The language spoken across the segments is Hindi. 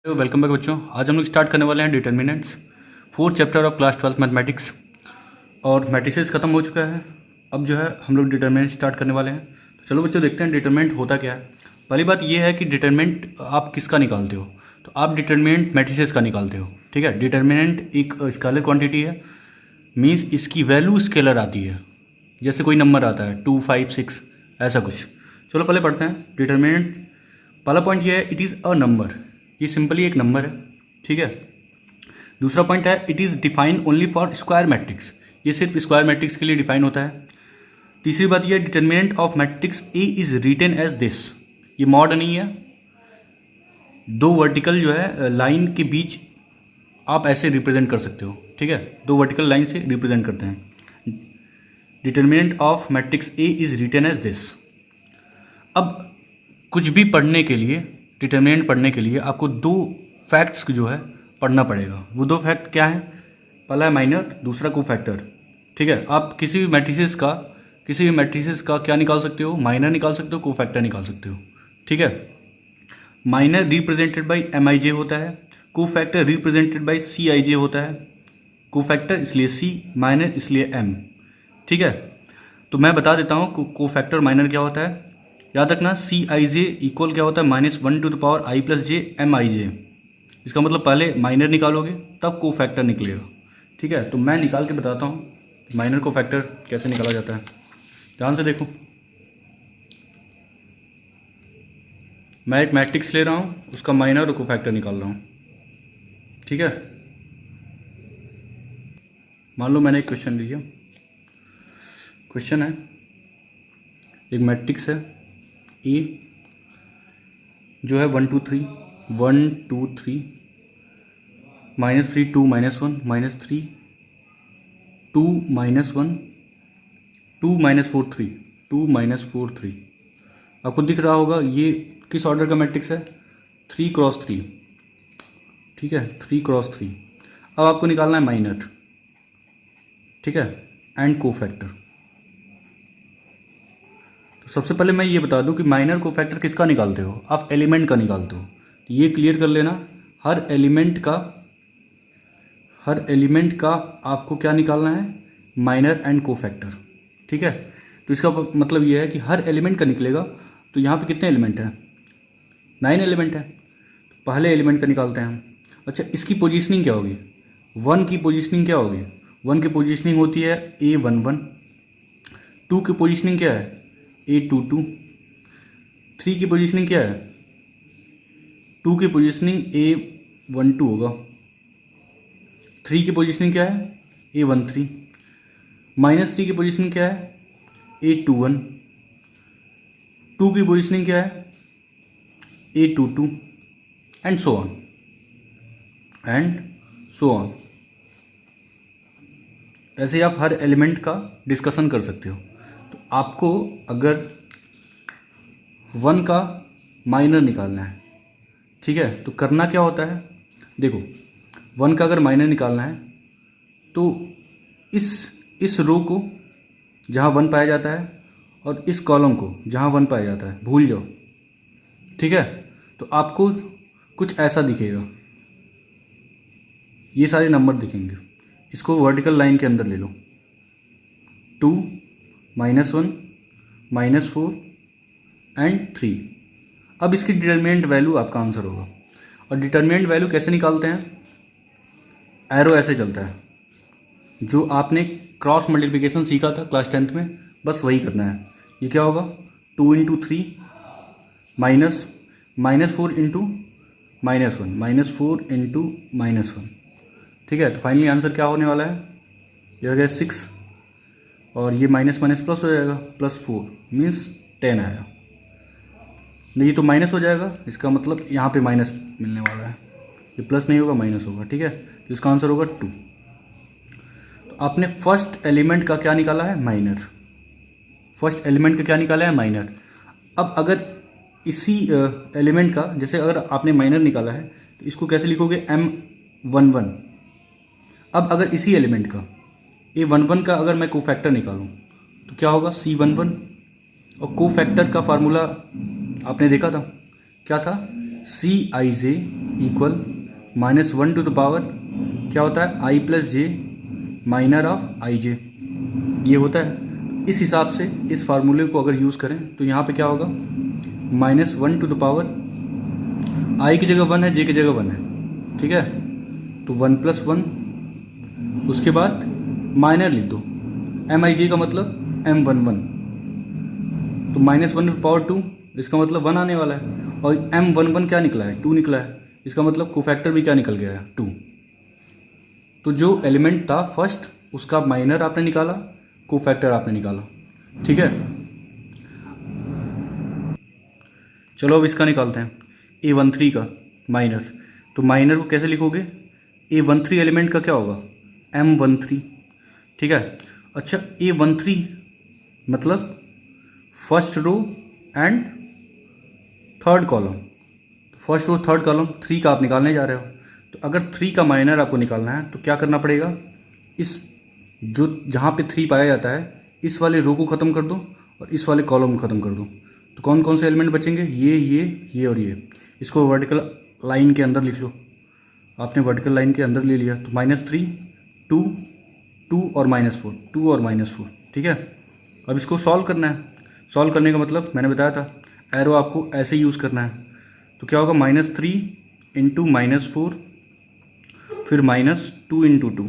वेलकम बैक बच्चों। आज हम लोग स्टार्ट करने वाले हैं determinants, fourth chapter of class 12 mathematics. और मैट्रिसेस खत्म हो चुका है, अब जो है हम लोग डिटर्मिनेंट स्टार्ट करने वाले हैं। तो चलो बच्चों देखते हैं डिटर्मिनेंट होता क्या है। पहली बात ये है कि डिटर्मिनेंट आप किसका निकालते हो, तो आप डिटर्मिनेंट मैट्रिसेस का निकालते हो। ठीक है, डिटर्मिनेंट एक स्केलर क्वान्टिटी है, मीन्स इसकी वैल्यू स्केलर आती है, जैसे कोई नंबर आता है 2, 5, 6 ऐसा कुछ। चलो पहले पढ़ते हैं डिटर्मिनेंट। पहला पॉइंट ये है, इट इज़ अ नंबर, ये सिंपली एक नंबर है। ठीक है। दूसरा पॉइंट है, it is defined only for square matrix, ये सिर्फ स्क्वायर मैट्रिक्स के लिए डिफाइन होता है। तीसरी बात ये है, determinant of matrix A is written as this, ये मॉड नहीं है, दो वर्टिकल जो है लाइन के बीच आप ऐसे रिप्रेजेंट कर सकते हो। ठीक है, दो वर्टिकल लाइन से रिप्रेजेंट करते हैं। Determinant of matrix A is written as this. अब कुछ भी पढ़ने के लिए, डिटर्मिनेंट पढ़ने के लिए आपको दो फैक्ट्स जो है पढ़ना पड़ेगा। वो दो फैक्ट क्या है? पहला है माइनर, दूसरा कोफैक्टर। ठीक है, आप किसी भी मैट्रिसेस का क्या निकाल सकते हो? माइनर निकाल सकते हो, कोफैक्टर निकाल सकते हो। ठीक है, माइनर रिप्रेजेंटेड बाई MIJ होता है, कोफैक्टर रिप्रेजेंटेड बाई CIJ होता है। कोफैक्टर इसलिए C, माइनर इसलिए M। ठीक है, तो मैं बता देता हूँ कोफैक्टर माइनर क्या होता है। याद रखना, CIJ इक्वल क्या होता है? -1/i+j/MIJ। इसका मतलब पहले माइनर निकालोगे तब कोफैक्टर निकलेगा। ठीक है, तो मैं निकाल के बताता हूँ माइनर कोफैक्टर कैसे निकाला जाता है। ध्यान से देखो, मैं एक मैट्रिक्स ले रहा हूँ, उसका माइनर और कोफैक्टर निकाल रहा हूँ। ठीक है, मान लो मैंने एक क्वेश्चन लिया। क्वेश्चन है, एक मैट्रिक्स है ए जो है 1 2 3 -3 -2 -1 -3 2 -1 2 -4 3 2 -4 3। आपको दिख रहा होगा ये किस ऑर्डर का मैट्रिक्स है? 3x3। ठीक है, 3x3। अब आपको निकालना है माइनर। ठीक है, एंड कोफैक्टर। सबसे पहले मैं ये बता दूं कि माइनर कोफैक्टर किसका निकालते हो? आप एलिमेंट का निकालते हो। ये क्लियर कर लेना, हर एलिमेंट का आपको क्या निकालना है? Minor and cofactor. ठीक है, तो इसका मतलब ये है कि हर एलिमेंट का निकलेगा। तो यहाँ पे कितने एलिमेंट हैं? 9 एलिमेंट है। पहले एलिमेंट का निकालते हैं हम। अच्छा, इसकी पोजीशनिंग क्या होगी? 1 की पोजीशनिंग क्या होगी? 1 की पोजीशनिंग होती है A11। 2 की पोजीशनिंग क्या है? A22। 3 की पोजीशनिंग क्या है? 2 की पोजीशनिंग A12 होगा। 3 की पोजीशनिंग क्या है? A13। -3 की पोजीशनिंग क्या है? A21। 2 की पोजीशनिंग क्या है? A22 and so on. ऐसे ही आप हर एलिमेंट का डिस्कशन कर सकते हो। तो आपको अगर 1 का माइनर निकालना है, ठीक है, तो करना क्या होता है? देखो, 1 का अगर माइनर निकालना है तो इस रो को जहाँ 1 पाया जाता है और इस कॉलम को जहाँ 1 पाया जाता है भूल जाओ। ठीक है, तो आपको कुछ ऐसा दिखेगा, ये सारे नंबर दिखेंगे। इसको वर्टिकल लाइन के अंदर ले लो, 2 -1 -4 एंड 3। अब इसकी डिटर्मिनेंट वैल्यू आपका आंसर होगा। और डिटर्मिनेंट वैल्यू कैसे निकालते हैं? एरो ऐसे चलता है, जो आपने क्रॉस मल्टीप्लिकेशन सीखा था क्लास 10th में, बस वही करना है। ये क्या होगा? 2 × 3 -4 × -1 -4 × -1। ठीक है, तो फाइनली आंसर क्या होने वाला है? ये हो गया 6, और ये माइनस प्लस हो जाएगा, +4 मीन्स 10 आया। नहीं, ये तो माइनस हो जाएगा, इसका मतलब यहाँ पे माइनस मिलने वाला है। ये प्लस नहीं होगा, माइनस होगा। ठीक है, तो इसका आंसर होगा 2। तो आपने फर्स्ट एलिमेंट का क्या निकाला है? माइनर। फर्स्ट एलिमेंट का क्या निकाला है? माइनर। अब अगर इसी एलिमेंट का, जैसे अगर आपने माइनर निकाला है तो इसको कैसे लिखोगे? M11। अब अगर इसी एलिमेंट का A11 का अगर मैं कोफैक्टर निकालूं तो क्या होगा? C11। और कोफैक्टर का फार्मूला आपने देखा था, क्या था? Cij equal -1 to the power क्या होता है i plus J minor of I J, ये होता है। इस हिसाब से इस फार्मूले को अगर यूज़ करें तो यहाँ पे क्या होगा -1 टू द पावर i की जगह 1 है, j की जगह 1 है, ठीक है, तो 1 + 1, उसके बाद माइनर लिख दो, mij का मतलब m11, तो -1 टू पावर 2, इसका मतलब 1 आने वाला है, और m11 क्या निकला है 2 निकला है, इसका मतलब कोफैक्टर भी क्या निकल गया है 2। तो जो एलिमेंट था फर्स्ट उसका माइनर आपने निकाला, कोफैक्टर आपने निकाला, ठीक है। चलो अब इसका निकालते हैं A13 का माइनर। तो माइनर को कैसे लिखोगे, A13 एलिमेंट का क्या होगा M13, ठीक है। अच्छा A13 मतलब first row and third column, first row third column 3 का आप निकालने जा रहे हो। तो अगर 3 का माइनर आपको निकालना है तो क्या करना पड़ेगा, इस जो जहाँ पे 3 पाया जाता है इस वाले रो को ख़त्म कर दो और इस वाले कॉलम को ख़त्म कर दो। तो कौन कौन से एलिमेंट बचेंगे, ये और ये। इसको वर्टिकल लाइन के अंदर लिख लो, आपने वर्टिकल लाइन के अंदर ले लिया। तो -3 2 2 और -4 2 और -4, ठीक है। अब इसको सॉल्व करना है। सॉल्व करने का मतलब मैंने बताया था एरो आपको ऐसे यूज़ करना है। तो क्या होगा -3 इंटू -4 फिर -2 इंटू 2,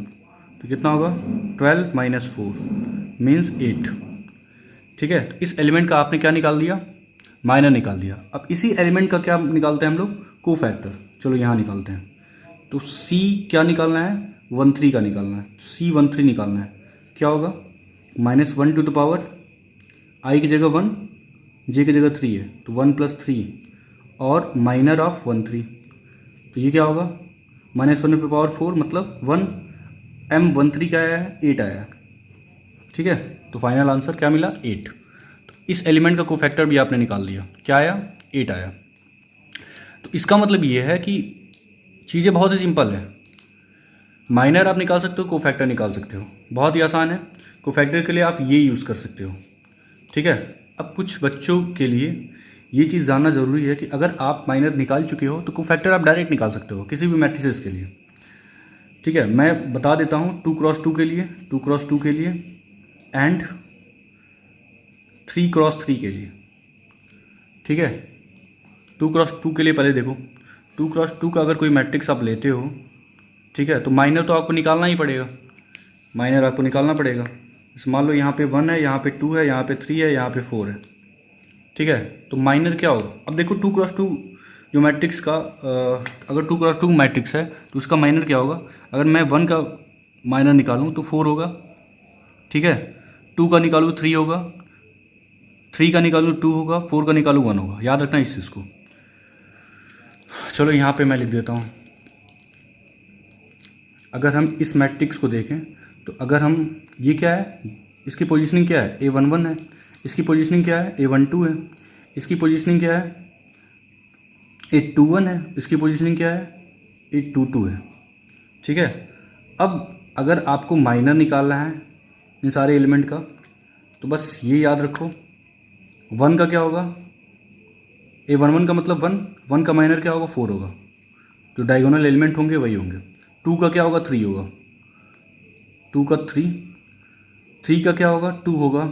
तो कितना होगा 12 - 4 मीन्स 8, ठीक है। तो इस एलिमेंट का आपने क्या निकाल दिया, माइनर निकाल दिया। अब इसी एलिमेंट का क्या निकालते हैं हम लोग, कोफैक्टर। चलो यहाँ निकालते हैं। तो C क्या निकालना है 13 का निकालना है, C13 निकालना है। क्या होगा -1 टू द पावर i की जगह 1, j की जगह 3 है, तो 1 + 3 और माइनर ऑफ 13, तो ये क्या होगा -1 टू द पावर 4 मतलब 1, M13 क्या आया है 8 आया है, ठीक है। तो फाइनल आंसर क्या मिला 8। तो इस एलिमेंट का कोफैक्टर भी आपने निकाल लिया, क्या आया 8 आया। तो इसका मतलब ये है कि चीज़ें बहुत ही सिंपल है, माइनर आप निकाल सकते हो, कोफैक्टर निकाल सकते हो, बहुत ही आसान है। कोफैक्टर के लिए आप ये यूज़ कर सकते हो, ठीक है। अब कुछ बच्चों के लिए ये चीज़ जानना ज़रूरी है कि अगर आप माइनर निकाल चुके हो तो कोफैक्टर आप डायरेक्ट निकाल सकते हो किसी भी मैट्रिसेस के लिए, ठीक है। मैं बता देता हूँ 2 × 2 के लिए, 2 × 2 के लिए एंड 3 × 3 के लिए, ठीक है। 2 × 2 के लिए पहले देखो, 2 × 2 का अगर कोई मैट्रिक्स आप लेते हो, ठीक है, तो माइनर तो आपको निकालना ही पड़ेगा, माइनर आपको निकालना पड़ेगा। जैसे मान लो यहाँ पे 1 है, यहाँ पे 2 है, यहाँ पे 3 है, यहाँ पे 4 है, ठीक है। तो माइनर क्या होगा, अब देखो 2 × 2 जो मैट्रिक्स का अगर 2 × 2 मैट्रिक्स है तो उसका माइनर क्या होगा, अगर मैं 1 का माइनर निकालूँ तो 4 होगा, ठीक है। 2 का निकालूँ 3 होगा, 3 का निकालूँ 2 होगा, 4 का निकालूँ 1 होगा। याद रखना इस चीज़ को। चलो यहाँ पे मैं लिख देता हूँ, अगर हम इस मैट्रिक्स को देखें तो अगर हम ये क्या है, इसकी पोजीशनिंग क्या है A11 है, इसकी पोजीशनिंग क्या है A12 है, इसकी पोजीशनिंग क्या है A21 है, इसकी पोजीशनिंग क्या है A22 है, ठीक है। अब अगर आपको माइनर निकालना है इन सारे एलिमेंट का तो बस ये याद रखो, 1 का क्या होगा A11 का मतलब 1 का माइनर क्या होगा 4 होगा, जो डायगोनल एलिमेंट होंगे वही होंगे। 2 का क्या होगा 3 होगा, 2 का 3 का क्या होगा 2 होगा,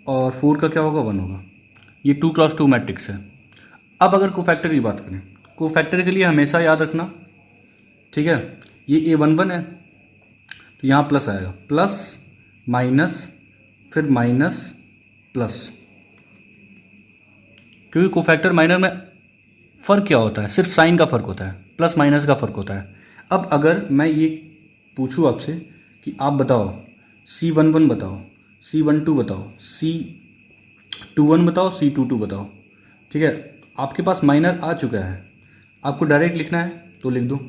और 4 का क्या होगा 1 होगा। ये 2 × 2 मैट्रिक्स है। अब अगर कोफैक्टर की बात करें, कोफैक्टर के लिए हमेशा याद रखना, ठीक है, ये A11 है तो यहाँ प्लस आएगा, प्लस माइनस फिर माइनस प्लस, क्योंकि कोफैक्टर माइनर में फ़र्क क्या होता है, सिर्फ साइन का फ़र्क होता है, प्लस माइनस का फ़र्क होता है। अब अगर मैं ये पूछूँ आपसे कि आप बताओ C11 बताओ, C12 बताओ, C21 बताओ, C22 बताओ, ठीक है। आपके पास माइनर आ चुका है, आपको डायरेक्ट लिखना है तो लिख दो।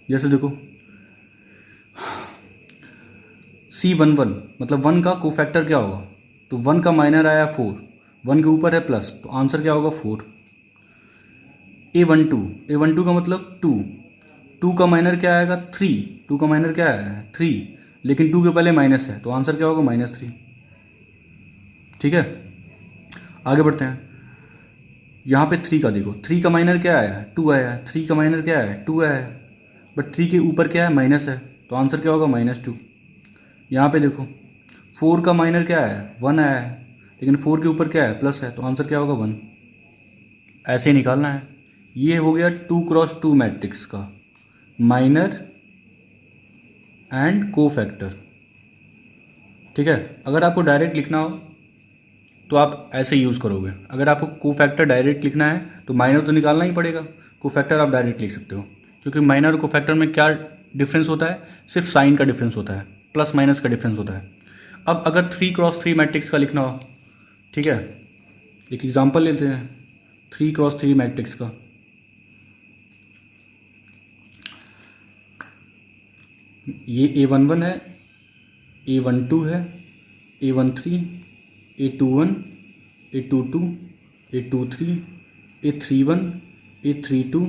जैसे देखो C11 मतलब 1 का कोफैक्टर क्या होगा, तो 1 का माइनर आया 4, 1 के ऊपर है प्लस, तो आंसर क्या होगा 4। A12 का मतलब 2 का माइनर क्या आएगा 3, 2 का माइनर क्या आया है 3, लेकिन 2 के पहले माइनस है तो आंसर क्या होगा -3, ठीक है। आगे बढ़ते हैं। यहाँ पे 3 का देखो, 3 का माइनर क्या आया है, 2 आया है, 3 का माइनर क्या है, 2 आया है, बट 3 के ऊपर क्या है, माइनस है, तो आंसर क्या होगा, -2। यहाँ पे देखो 4 का माइनर क्या है, 1 आया है, लेकिन 4 के ऊपर क्या है, प्लस है, तो आंसर क्या होगा, 1। ऐसे ही निकालना है। ये हो गया 2x2 मैट्रिक्स का माइनर एंड कोफैक्टर। ठीक है, अगर आपको डायरेक्ट लिखना हो तो आप ऐसे यूज़ करोगे। अगर आपको कोफैक्टर डायरेक्ट लिखना है तो माइनर तो निकालना ही पड़ेगा, कोफैक्टर आप डायरेक्ट लिख सकते हो, क्योंकि माइनर और कोफैक्टर में क्या डिफरेंस होता है, सिर्फ साइन का डिफरेंस होता है, प्लस माइनस का डिफरेंस होता है। अब अगर 3x3 मैट्रिक्स का लिखना हो, ठीक है, एक एग्जांपल लेते हैं 3x3 मैट्रिक्स का। ये A11 है, A12 है, A13, A21, A22, A23, A31, A32,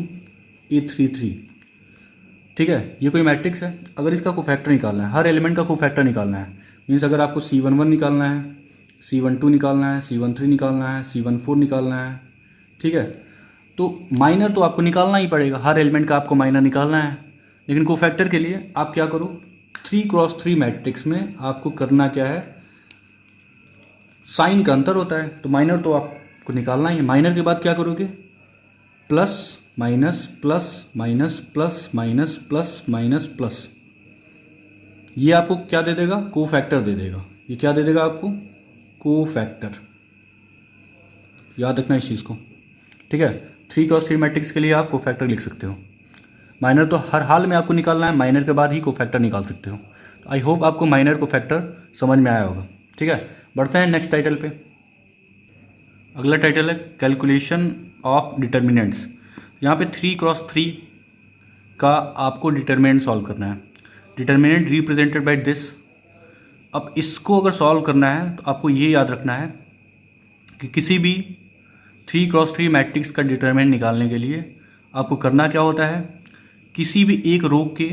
A33। ठीक है, ये कोई मैट्रिक्स है। अगर इसका कोफैक्टर निकालना है, हर एलिमेंट का कोफैक्टर निकालना है, मीन्स अगर आपको C11 निकालना है, C12 निकालना है, C13 निकालना है, C14 निकालना है, ठीक है, तो माइनर तो आपको निकालना ही पड़ेगा, हर एलिमेंट का आपको माइनर निकालना है। लेकिन कोफैक्टर के लिए आप क्या करो, 3x3 मैट्रिक्स में आपको करना क्या है, साइन का अंतर होता है, तो माइनर तो आपको निकालना ही है। माइनर के बाद क्या करोगे, plus minus plus minus plus minus plus minus plus, ये आपको क्या दे देगा, कोफैक्टर दे देगा। ये क्या दे देगा आपको, कोफैक्टर। याद रखना इस चीज़ को, ठीक है। 3x3 मैट्रिक्स के लिए आप कोफैक्टर लिख सकते हो। माइनर तो हर हाल में आपको निकालना है, माइनर के बाद ही कोफैक्टर निकाल सकते हो। तो आई होप आपको माइनर कोफैक्टर समझ में आया होगा। ठीक है, बढ़ते हैं नेक्स्ट टाइटल पे। अगला टाइटल है कैलकुलेशन ऑफ डिटर्मिनेंट्स। यहाँ पे 3x3 का आपको डिटर्मिनेंट सॉल्व करना है। Determinant represented by this. अब इसको अगर सॉल्व करना है तो आपको ये याद रखना है कि किसी भी 3x3 मैट्रिक्स का डिटर्मिनेंट निकालने के लिए आपको करना क्या होता है, किसी भी एक रो के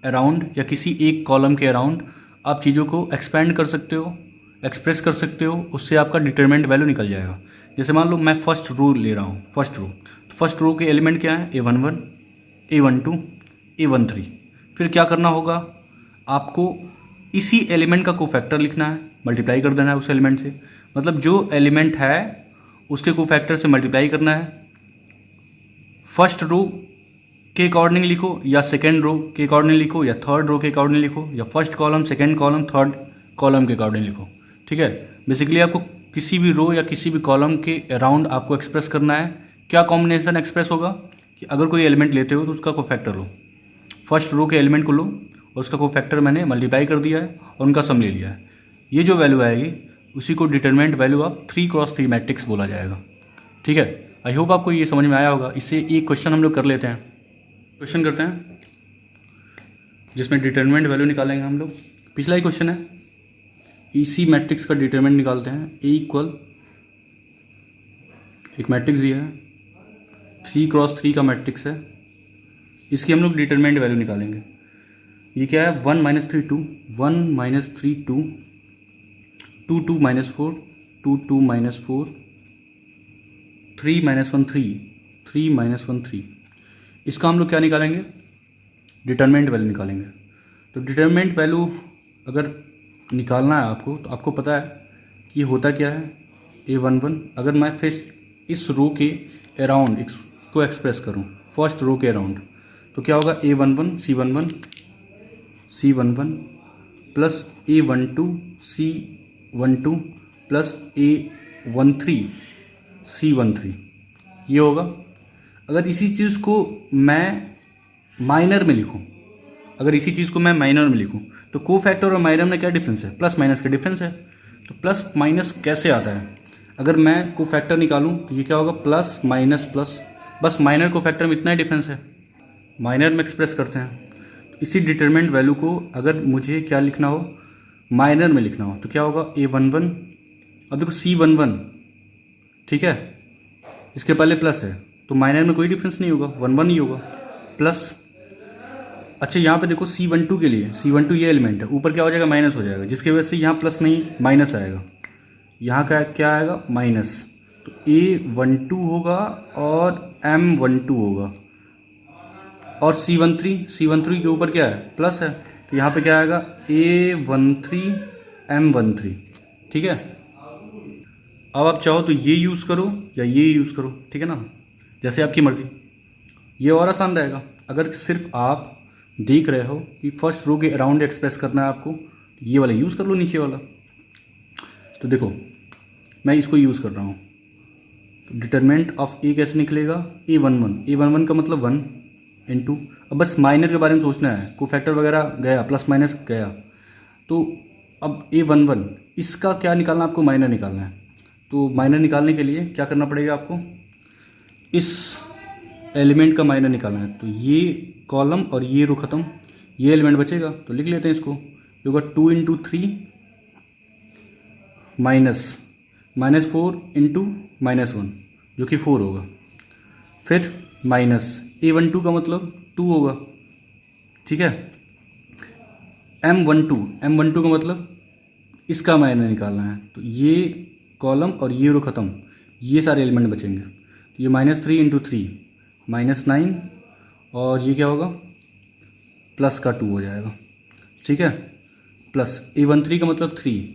अराउंड या किसी एक कॉलम के अराउंड आप चीज़ों को एक्सपेंड कर सकते हो, एक्सप्रेस कर सकते हो, उससे आपका डिटरमिनेंट वैल्यू निकल जाएगा। जैसे मान लो मैं फर्स्ट रो ले रहा हूँ, फर्स्ट रो के एलिमेंट क्या है, A11, A12, A13। फिर क्या करना होगा, आपको इसी एलिमेंट का कोफैक्टर लिखना है, मल्टीप्लाई कर देना है उस एलिमेंट से। मतलब जो एलिमेंट है उसके कोफैक्टर से मल्टीप्लाई करना है। फर्स्ट रो के अकॉर्डिंग लिखो या सेकेंड रो के अकॉर्डिंग लिखो या थर्ड रो के अकॉर्डिंग लिखो या first column, second column, third column के अकॉर्डिंग लिखो। ठीक है, बेसिकली आपको किसी भी रो या किसी भी कॉलम के अराउंड आपको एक्सप्रेस करना है। क्या कॉम्बिनेशन एक्सप्रेस होगा कि अगर कोई एलिमेंट लेते हो तो उसका कोफैक्टर लो, फर्स्ट रो के एलिमेंट को लो और उसका कोफैक्टर मैंने मल्टीप्लाई कर दिया है और उनका सम ले लिया है। ये जो वैल्यू आएगी उसी को determinant value of 3x3 matrix बोला जाएगा। ठीक है, आई होप आपको ये समझ में आया होगा। इससे एक क्वेश्चन हम लोग कर लेते हैं। क्वेश्चन करते हैं जिसमें डिटरमिनेंट वैल्यू निकालेंगे हम लोग। पिछला ही क्वेश्चन है, इसी मैट्रिक्स का डिटरमिनेंट निकालते हैं। A इक्वल, एक मैट्रिक्स दिया है 3x3 का मैट्रिक्स है, इसकी हम लोग डिटरमिनेंट वैल्यू निकालेंगे। ये क्या है, 1 - 3 2, 1 - 3 2, 2 2 - 4, 2 2 - 4, 3 - 1 3, 3 - 1 3। इसका हम लोग क्या निकालेंगे, डिटरमिनेंट वैल्यू निकालेंगे। तो डिटरमिनेंट वैल्यू अगर निकालना है आपको तो आपको पता है कि ये होता क्या है, A11। अगर मैं फिर इस रो के अराउंड इसको एक्सप्रेस करूँ, फर्स्ट रो के अराउंड, तो क्या होगा, A11 C11 plus A12 C12 plus A13 C13, ये होगा। अगर इसी चीज़ को मैं माइनर में लिखूं, तो कोफैक्टर और माइनर में क्या डिफरेंस है, प्लस माइनस का डिफरेंस है। तो प्लस माइनस कैसे आता है, अगर मैं कोफैक्टर निकालूं तो ये क्या होगा, प्लस माइनस प्लस, बस माइनर कोफैक्टर में इतना ही डिफरेंस है, माइनर में एक्सप्रेस करते हैं। तो इसी डिटरमिनेंट वैल्यू को अगर मुझे क्या लिखना हो, माइनर में लिखना हो, तो क्या होगा, A11। अब देखो C11, ठीक है, इसके पहले प्लस है तो माइनर में कोई डिफरेंस नहीं होगा, 1 1 ही होगा, प्लस। अच्छा, यहाँ पे देखो C12 के लिए, C12 ये एलिमेंट है, ऊपर क्या हो जाएगा, माइनस हो जाएगा, जिसकी वजह से यहाँ प्लस नहीं माइनस आएगा, यहाँ का क्या आएगा, माइनस। तो A12 होगा और M12 होगा, और C13 के ऊपर क्या है, प्लस है, तो यहाँ पे क्या आएगा A13 M13। ठीक है, अब आप चाहो तो ये यूज़ करो या ये यूज़ करो, ठीक है ना, जैसे आपकी मर्ज़ी। ये और आसान रहेगा। अगर सिर्फ आप देख रहे हो कि फर्स्ट रो के अराउंड एक्सप्रेस करना है आपको, ये वाला यूज़ कर लो, नीचे वाला। तो देखो मैं इसको यूज़ कर रहा हूँ। डिटरमिनेंट ऑफ ए कैसे निकलेगा, A11 का मतलब 1 इंटू, अब बस माइनर के बारे में सोचना है, कोफैक्टर वगैरह गया, प्लस माइनस गया, तो अब A11 इसका क्या निकालना, आपको माइनर निकालना है। तो माइनर निकालने के लिए क्या करना पड़ेगा आपको, इस एलिमेंट का माइनर निकालना है। तो ये कॉलम और ये रो ख़त्म, ये एलिमेंट बचेगा, तो लिख लेते हैं इसको। ये होगा 2 इंटू 3 -4 इंटू -1 जो कि 4 होगा, फिर माइनस A12 का मतलब 2 होगा। ठीक है, M12 का मतलब इसका माइनर निकालना है। तो ये कॉलम और ये रो ख़त्म, ये सारे एलिमेंट बचेंगे। तो ये -3 इंटू 3 -9, और ये क्या होगा, प्लस का 2 हो जाएगा। ठीक है, प्लस A13 का मतलब 3,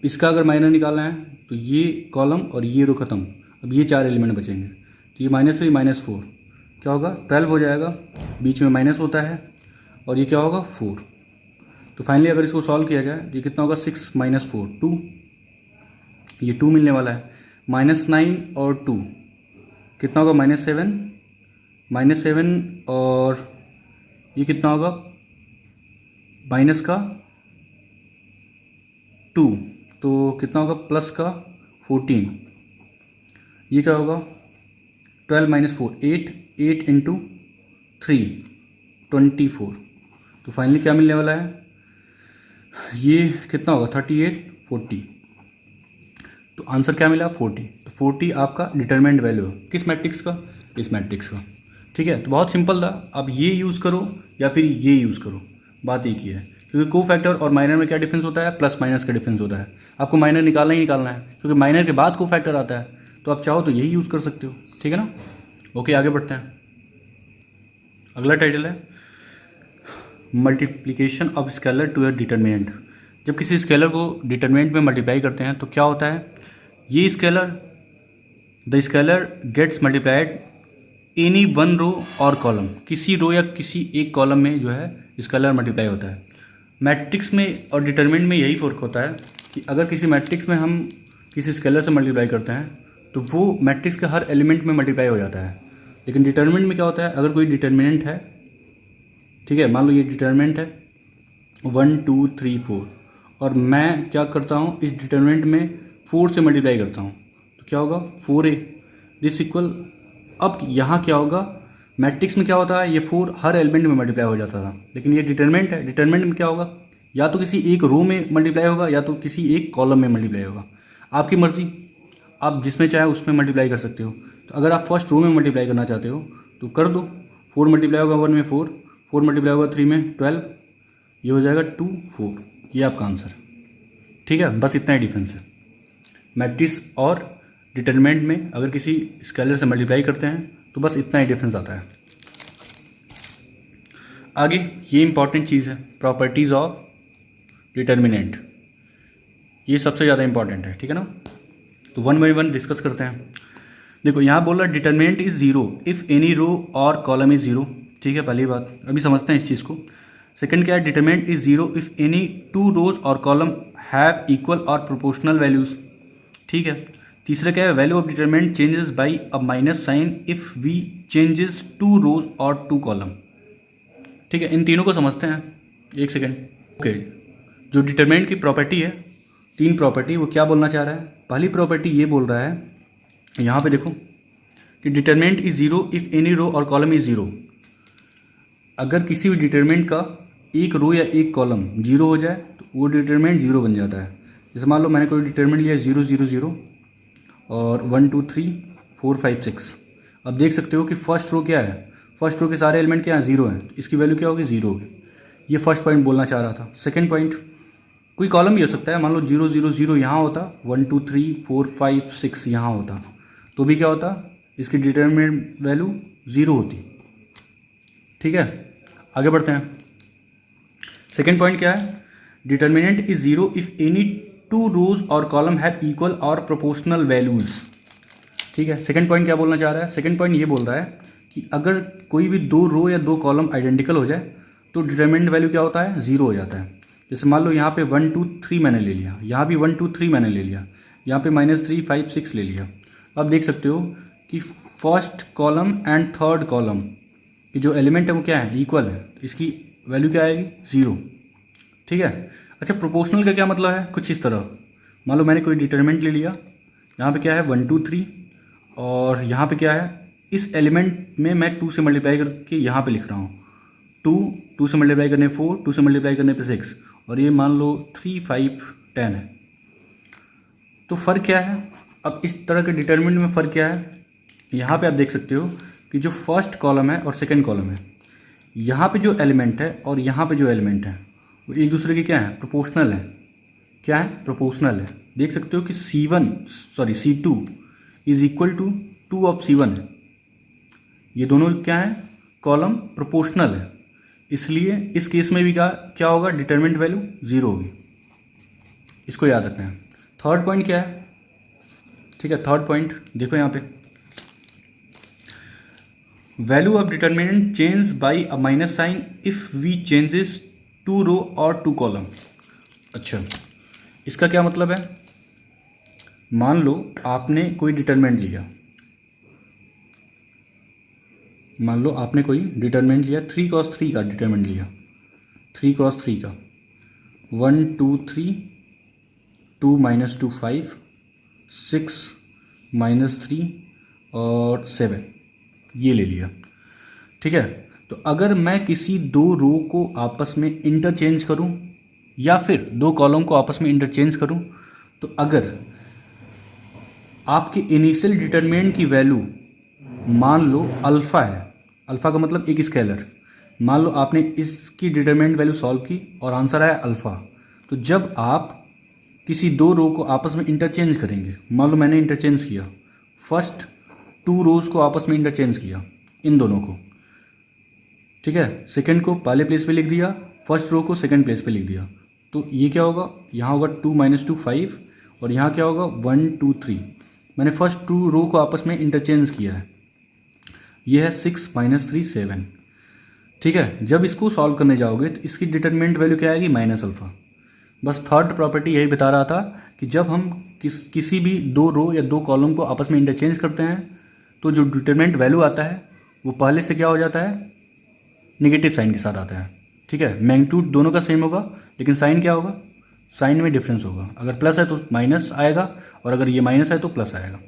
इसका अगर माइनर निकालना है तो ये कॉलम और ये रो ख़त्म, अब ये 4 एलिमेंट बचेंगे। तो ये -3 -4 क्या होगा, 12 हो जाएगा, बीच में माइनस होता है, और ये क्या होगा 4। तो फाइनली अगर इसको सॉल्व किया जाए तो ये कितना होगा, 6 - 4 2, ये 2 मिलने वाला है। -9 और 2 कितना होगा, -7 और ये कितना होगा, माइनस का 2, तो कितना होगा, प्लस का 14, ये क्या होगा 12 - 4 8 इंटू 3 24। तो फाइनली क्या मिलने वाला है, ये कितना होगा 38 40। तो आंसर क्या मिला 40। तो 40 आपका डिटरमिनेंट वैल्यू है, किस मैट्रिक्स का, इस मैट्रिक्स का। ठीक है, तो बहुत सिंपल था। अब ये यूज़ करो या फिर ये यूज़ करो, बात एक ही है, क्योंकि कोफैक्टर और माइनर में क्या डिफरेंस होता है, प्लस माइनस का डिफरेंस होता है। आपको माइनर निकालना ही निकालना है, क्योंकि माइनर के बाद कोफैक्टर आता है, तो आप चाहो तो यही यूज़ कर सकते हो। ठीक है ना, ओके आगे बढ़ते हैं। अगला टाइटल है multiplication of scalar to a determinant. जब किसी स्केलर को डिटरमिनेंट में मल्टीप्लाई करते हैं तो क्या होता है, ये scalar, the scalar gets multiplied any one row और कॉलम, किसी रो या किसी एक कॉलम में जो है स्केलर मल्टीप्लाई होता है। मैट्रिक्स में और डिटरमिनेंट में यही फ़र्क होता है कि अगर किसी मैट्रिक्स में हम किसी स्केलर से मल्टीप्लाई करते हैं तो वो मैट्रिक्स के हर एलिमेंट में मल्टीप्लाई हो जाता है। लेकिन डिटरमिनेंट में क्या होता है, अगर कोई डिटरमिनेंट है, ठीक है, मान लो ये डिटरमिनेंट है 1 2 3 4, और मैं क्या करता हूँ, इस डिटरमिनेंट में 4 से मल्टीप्लाई करता हूँ, तो क्या होगा 4a दिस इक्वल। अब यहाँ क्या होगा, मैट्रिक्स में क्या होता है, ये 4 हर एलिमेंट में मल्टीप्लाई हो जाता था, लेकिन ये डिटरमिनेंट है, डिटरमिनेंट में क्या होगा, या तो किसी एक रो में मल्टीप्लाई होगा या तो किसी एक कॉलम में मल्टीप्लाई होगा। आपकी मर्जी, आप जिसमें चाहे उसमें मल्टीप्लाई कर सकते हो। तो अगर आप फर्स्ट रो में मल्टीप्लाई करना चाहते हो तो कर दो, 4 मल्टीप्लाई होगा 1 में 4, 4 मल्टीप्लाई होगा 3 में 12, ये हो जाएगा 2 4, ये आपका आंसर है। ठीक है, बस इतना ही डिफरेंस है मैट्रिक्स और डिटरमिनेंट में। अगर किसी स्केलर से मल्टीप्लाई करते हैं तो बस इतना ही डिफरेंस आता है। आगे ये इंपॉर्टेंट चीज़ है, प्रॉपर्टीज़ ऑफ डिटरमिनेंट, ये सबसे ज़्यादा इंपॉर्टेंट है। ठीक है ना, तो 1 बाई 1 डिस्कस करते हैं। देखो यहाँ बोल रहा है determinant is 0 if any row और कॉलम इज़ 0। ठीक है, पहली बात अभी समझते हैं इस चीज़ को। सेकंड क्या है, determinant is 0 if any 2 rows और कॉलम हैव इक्वल और प्रोपोर्शनल वैल्यूज़। ठीक है, तीसरा क्या है, value of determinant changes by a minus sign if we changes 2 rows और 2 कॉलम। ठीक है, इन तीनों को समझते हैं, एक सेकेंड। ओके, जो डिटरमिनेंट की प्रॉपर्टी है, 3 प्रॉपर्टी, वो क्या बोलना चाह रहा है। पहली प्रॉपर्टी ये बोल रहा है, यहाँ पे देखो कि determinant is 0 if any row और कॉलम इज़ 0। अगर किसी भी डिटरमिनेंट का एक रो या एक कॉलम 0 हो जाए तो वो डिटरमिनेंट 0 बन जाता है। जैसे मान लो मैंने कोई डिटरमिनेंट लिया 0 0 0 और 1 2 3 4 5 6। अब देख सकते हो कि फर्स्ट रो क्या है, फर्स्ट रो के सारे एलिमेंट क्या हैं, 0 हैं, इसकी वैल्यू क्या होगी, 0 होगी। ये फर्स्ट पॉइंट बोलना चाह रहा था। सेकंड पॉइंट कोई कॉलम भी हो सकता है, मान लो 0 0 0 यहाँ होता, 1 2 3 4 5 6 यहाँ होता, तो भी क्या होता, इसकी डिटरमिनेंट वैल्यू 0 होती। ठीक है, आगे बढ़ते हैं। सेकेंड पॉइंट क्या है, determinant is 0 if any two rows और कॉलम हैव इक्वल और प्रोपोर्शनल वैल्यूज। ठीक है, सेकेंड पॉइंट क्या बोलना चाह रहा है, सेकेंड पॉइंट ये बोल रहा है कि अगर कोई भी दो रो या दो कॉलम आइडेंटिकल हो जाए तो डिटरमिनेंट वैल्यू क्या होता है, 0 हो जाता है। जैसे मान लो यहाँ पे 1 2 3 मैंने ले लिया, यहाँ भी 1 2 3 मैंने ले लिया, यहाँ पे -3 5 6 ले लिया। अब देख सकते हो कि first column and third column की जो एलिमेंट है वो क्या है, इक्वल है, इसकी वैल्यू क्या आएगी, 0। ठीक है, अच्छा प्रोपोर्शनल का क्या मतलब है, कुछ इस तरह, मान लो मैंने कोई डिटरमिनेंट ले लिया, यहाँ पे क्या है 1 2 3, और यहाँ पे क्या है, इस एलिमेंट में मैं 2 से मल्टीप्लाई करके यहाँ पे लिख रहा हूँ, 2 से मल्टीप्लाई करने 4, 2 से मल्टीप्लाई करने पे 6, और ये मान लो 3 5 10 है। तो फ़र्क क्या है, अब इस तरह के डिटरमिनेंट में फ़र्क क्या है, यहाँ पे आप देख सकते हो कि जो फर्स्ट कॉलम है और सेकंड कॉलम है, यहाँ पे जो एलिमेंट है और यहाँ पे जो एलिमेंट है वो एक दूसरे के क्या है, प्रोपोर्शनल है। क्या है, प्रोपोर्शनल है। देख सकते हो कि C2 is equal to 2 of C1 है, ये दोनों क्या है, कॉलम प्रोपोर्शनल है, इसलिए इस केस में भी क्या होगा, डिटरमिनेंट वैल्यू 0 होगी। इसको याद रखना है। थर्ड पॉइंट क्या है, ठीक है, थर्ड पॉइंट देखो यहाँ पे, value of determinant change by a minus sign if we changes 2 row और 2 कॉलम। अच्छा, इसका क्या मतलब है, मान लो आपने कोई डिटरमिनेंट लिया, मान लो आपने कोई डिटरमिनेंट लिया 3 क्रॉस 3 का डिटरमिनेंट लिया, 3 क्रॉस 3 का 1 2 3 2 -2 5 6 -3 और 7 ये ले लिया। ठीक है, तो अगर मैं किसी दो रो को आपस में इंटरचेंज करूं या फिर दो कॉलम को आपस में इंटरचेंज करूं, तो अगर आपके इनिशियल डिटरमिनेंट की वैल्यू मान लो अल्फ़ा है, अल्फ़ा का मतलब एक स्केलर, मान लो आपने इसकी डिटरमिनेंट वैल्यू सॉल्व की और आंसर आया अल्फ़ा, तो जब आप किसी दो रो को आपस में इंटरचेंज करेंगे, मान लो मैंने इंटरचेंज किया, फर्स्ट 2 रोज़ को आपस में इंटरचेंज किया, इन दोनों को, ठीक है, सेकंड को पहले प्लेस पे लिख दिया, फर्स्ट रो को सेकंड प्लेस पे लिख दिया, तो ये क्या होगा, यहाँ होगा 2 -2 5, और यहाँ क्या होगा 1 2 3। मैंने फर्स्ट 2 रो को आपस में इंटरचेंज किया है, ये है 6 -3 7। ठीक है, जब इसको सॉल्व करने जाओगे तो इसकी डिटरमिनेंट वैल्यू क्या आएगी, -अल्फ़ा। बस थर्ड प्रॉपर्टी यही बता रहा था कि जब हम किसी भी दो रो या दो कॉलम को आपस में इंटरचेंज करते हैं तो जो डिटरमिनेंट वैल्यू आता है वो पहले से क्या हो जाता है, नेगेटिव साइन के साथ आता है। ठीक है, मैग्नीट्यूड दोनों का सेम होगा लेकिन साइन क्या होगा, साइन में डिफरेंस होगा, अगर प्लस है तो माइनस आएगा और अगर ये माइनस है तो प्लस आएगा।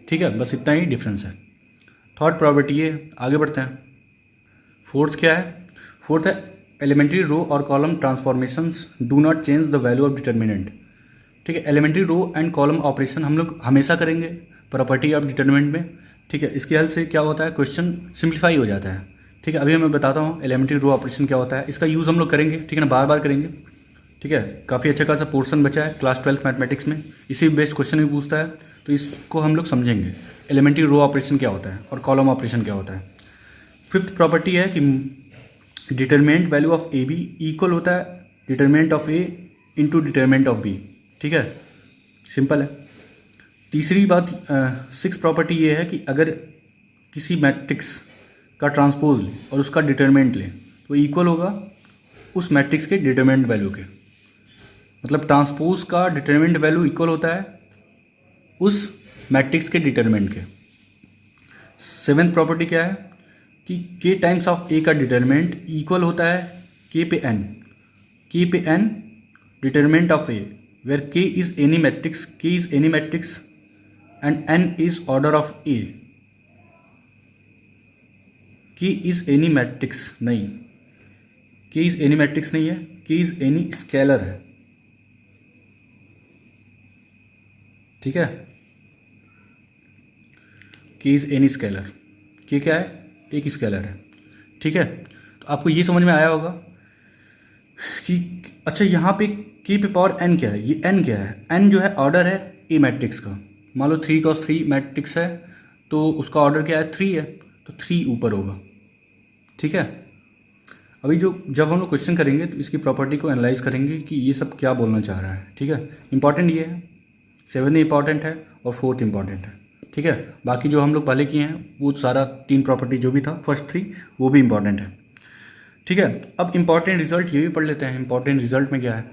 ठीक है, बस इतना ही डिफरेंस है। थर्ड प्रॉपर्टी ये, आगे बढ़ते हैं। फोर्थ क्या है, फोर्थ है एलिमेंट्री रो और column transformations do not change the value of determinant. ठीक है, elementary row and column operation हम लोग हमेशा करेंगे प्रॉपर्टी ऑफ डिटरमिनेंट में। ठीक है, इसकी हेल्प से क्या होता है, क्वेश्चन सिंप्लीफाई हो जाता है। ठीक है, अभी मैं बताता हूँ एलिमेंट्री रो ऑपरेशन क्या होता है, इसका यूज़ हम लोग करेंगे, ठीक है ना, बार बार करेंगे। ठीक है, काफ़ी अच्छा खासा पोर्शन बचा है क्लास 12 मैथमेटिक्स में, इसी बेस्ड क्वेश्चन भी पूछता है, तो इसको हम लोग समझेंगे एलिमेंट्री रो ऑपरेशन क्या होता है और कॉलम ऑपरेशन क्या होता है। फिफ्थ प्रॉपर्टी है कि determinant value of A B equal होता है determinant of A into determinant of B. ठीक है, सिंपल है। तीसरी बात, सिक्स प्रॉपर्टी ये है कि अगर किसी मैट्रिक्स का ट्रांसपोज लें और उसका डिटरमिनेंट लें तो इक्वल होगा उस मैट्रिक्स के डिटरमिनेंट वैल्यू के, मतलब ट्रांसपोज का डिटरमिनेंट वैल्यू इक्वल होता है उस मैट्रिक्स के डिटरमिनेंट के। सेवेंथ प्रॉपर्टी क्या है कि k टाइम्स ऑफ a का डिटरमिनेंट इक्वल होता है k पे n determinant of a where k is any matrix and n is order of a। k is any matrix नहीं, k इज एनी मैट्रिक्स नहीं है, k इज एनी स्केलर है। ठीक है, k is any scalar, k क्या है, एक स्केलर है। ठीक है, तो आपको ये समझ में आया होगा कि अच्छा यहाँ पे की पे पावर n क्या है, ये n क्या है, n जो है ऑर्डर है ए मैट्रिक्स का। मान लो 3x3 मैट्रिक्स है तो उसका ऑर्डर क्या है 3 है, तो 3 ऊपर होगा। ठीक है, अभी जब हम लोग क्वेश्चन करेंगे तो इसकी प्रॉपर्टी को एनालाइज करेंगे कि ये सब क्या बोलना चाह रहा है। ठीक है, इंपॉर्टेंट ये है, 7 इंपॉर्टेंट है और 4th इंपॉर्टेंट है। ठीक है, बाकी जो हम लोग पहले किए हैं वो सारा 3 प्रॉपर्टी जो भी था फर्स्ट 3 वो भी इंपॉर्टेंट है। ठीक है, अब इंपॉर्टेंट रिजल्ट ये भी पढ़ लेते हैं। इंपॉर्टेंट रिजल्ट में क्या है,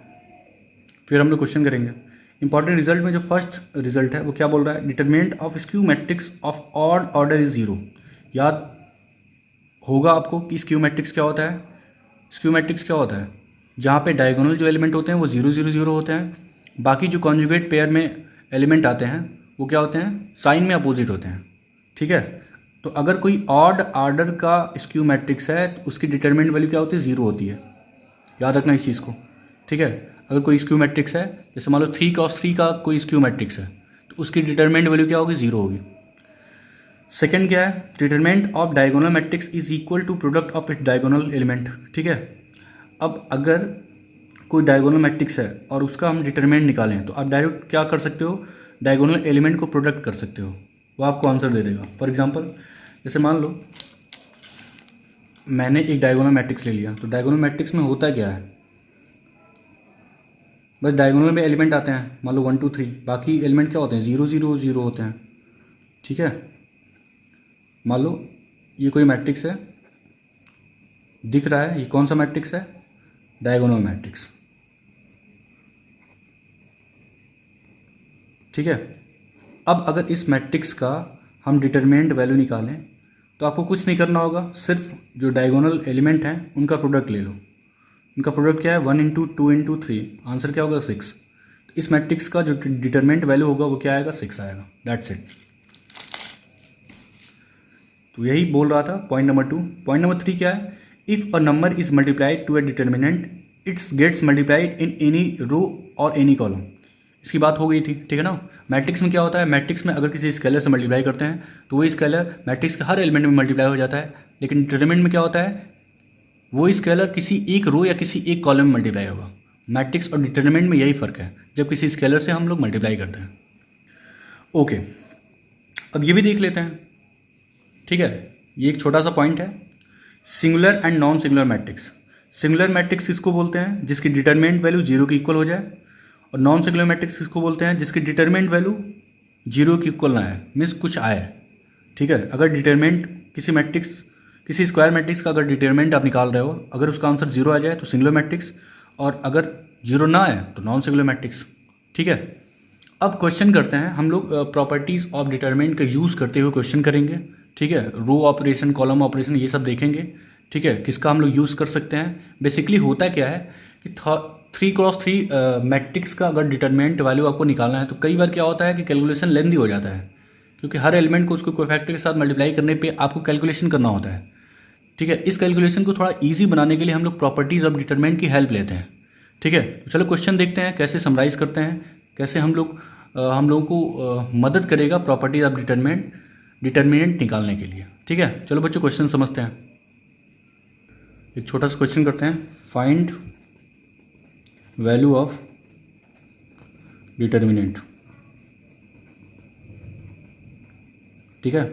फिर हम लोग क्वेश्चन करेंगे। इंपॉर्टेंट रिजल्ट में जो फर्स्ट रिजल्ट है वो क्या बोल रहा है, determinant of skew matrix of odd order is 0। याद होगा आपको कि स्क्यू मैट्रिक्स क्या होता है। स्क्यू मैट्रिक्स क्या होता है, जहाँ पे डायगोनल जो एलिमेंट होते हैं वो 0 0 0 होते हैं, बाकी जो कॉन्जुगेट पेयर में एलिमेंट आते हैं वो क्या होते हैं, साइन में अपोजिट होते हैं। ठीक है, तो अगर कोई ऑड ऑर्डर का स्क्यू मैट्रिक्स है तो उसकी डिटरमिनेंट वैल्यू क्या होती है, 0 होती है। याद रखना इस चीज़ को। ठीक है, अगर कोई स्क्यू मैट्रिक्स है, जैसे मान लो 3x3 का कोई स्क्यू मैट्रिक्स है तो उसकी डिटरमिनेंट वैल्यू क्या होगी, 0 होगी। सेकंड क्या है, determinant of diagonal matrix is equal to product of its diagonal element. ठीक है, अब अगर कोई डायगोनल मैट्रिक्स है और उसका हम डिटरमिनेंट निकालें तो आप डायरेक्ट क्या कर सकते हो, डायगोनल एलिमेंट को प्रोडक्ट कर सकते हो, वो आपको आंसर दे देगा। फॉर एग्जांपल जैसे मान लो मैंने एक डायगोनल मैट्रिक्स ले लिया, तो डायगोनल मैट्रिक्स में होता क्या है, बस डायगोनल में एलिमेंट आते हैं, मान लो 1 2 3, बाकी एलिमेंट क्या होते हैं, 0 0 0 होते हैं। ठीक है, मान लो ये कोई मैट्रिक्स है, दिख रहा है, ये कौन सा मैट्रिक्स है, डायगोनल मैट्रिक्स। ठीक है, अब अगर इस मैट्रिक्स का हम डिटरमिनेंट वैल्यू निकालें तो आपको कुछ नहीं करना होगा, सिर्फ जो डायगोनल एलिमेंट हैं उनका प्रोडक्ट ले लो। उनका प्रोडक्ट क्या है, 1 × 2 × 3, आंसर क्या होगा 6। तो इस मैट्रिक्स का जो डिटरमिनेंट वैल्यू होगा वो क्या आएगा, 6 आएगा। That's it. तो यही बोल रहा था पॉइंट नंबर 2। पॉइंट नंबर 3 क्या है, if a number is multiplied to a determinant its gets multiplied in any row और एनी कॉलम। इसकी बात हो गई थी। ठीक है ना, मैट्रिक्स में क्या होता है, मैट्रिक्स में अगर किसी स्केलर से मल्टीप्लाई करते हैं तो वही स्केलर मैट्रिक्स के हर एलिमेंट में मल्टीप्लाई हो जाता है, लेकिन डिटरमिनेंट में क्या होता है, वो स्केलर किसी एक रो या किसी एक कॉलम में मल्टीप्लाई होगा। मैट्रिक्स और डिटरमिनेंट में यही फ़र्क है जब किसी स्केलर से हम लोग मल्टीप्लाई करते हैं। ओके, अब ये भी देख लेते हैं। ठीक है, ये एक छोटा सा पॉइंट है, singular and non singular matrix. Singular matrix किसको बोलते हैं, जिसकी डिटरमिनेंट वैल्यू 0 के इक्वल हो जाए, और नॉन सिंगुलर मैट्रिक्स किसको बोलते हैं, जिसकी डिटरमिनेंट वैल्यू 0 के इक्वल ना आए, मीन्स कुछ आए। ठीक है, अगर डिटरमिनेंट किसी मैट्रिक्स, किसी स्क्वायर मैट्रिक्स का अगर डिटरमिनेंट आप निकाल रहे हो, अगर उसका आंसर 0 आ जाए तो सिंगुलर मैट्रिक्स, और अगर 0 ना आए तो नॉन सिंगुलर मैट्रिक्स। ठीक है, अब क्वेश्चन करते हैं हम लोग, प्रॉपर्टीज़ ऑफ डिटरमिनेंट का यूज़ करते हुए क्वेश्चन करेंगे। ठीक है, रो ऑपरेशन, कॉलम ऑपरेशन, ये सब देखेंगे। ठीक है, किसका हम लोग यूज़ कर सकते हैं। बेसिकली होता क्या है कि 3x3 मैट्रिक्स का अगर डिटरमिनेंट वैल्यू आपको निकालना है तो कई बार क्या होता है कि कैलकुलेशन लेंदी हो जाता है, क्योंकि हर एलिमेंट को उसको कोफैक्टर के साथ मल्टीप्लाई करने पे आपको कैलकुलेशन करना होता है। ठीक है, इस कैलकुलेशन को थोड़ा इजी बनाने के लिए हम लोग प्रॉपर्टीज़ ऑफ डिटरमिनेंट की हेल्प लेते हैं। ठीक है, तो चलो क्वेश्चन देखते हैं कैसे समराइज़ करते हैं, कैसे हम लोगों को मदद करेगा प्रॉपर्टीज़ ऑफ डिटरमिनेंट निकालने के लिए। ठीक है, चलो बच्चों क्वेश्चन समझते हैं। एक छोटा सा क्वेश्चन करते हैं, फाइंड वैल्यू ऑफ डिटरमिनेंट। ठीक है,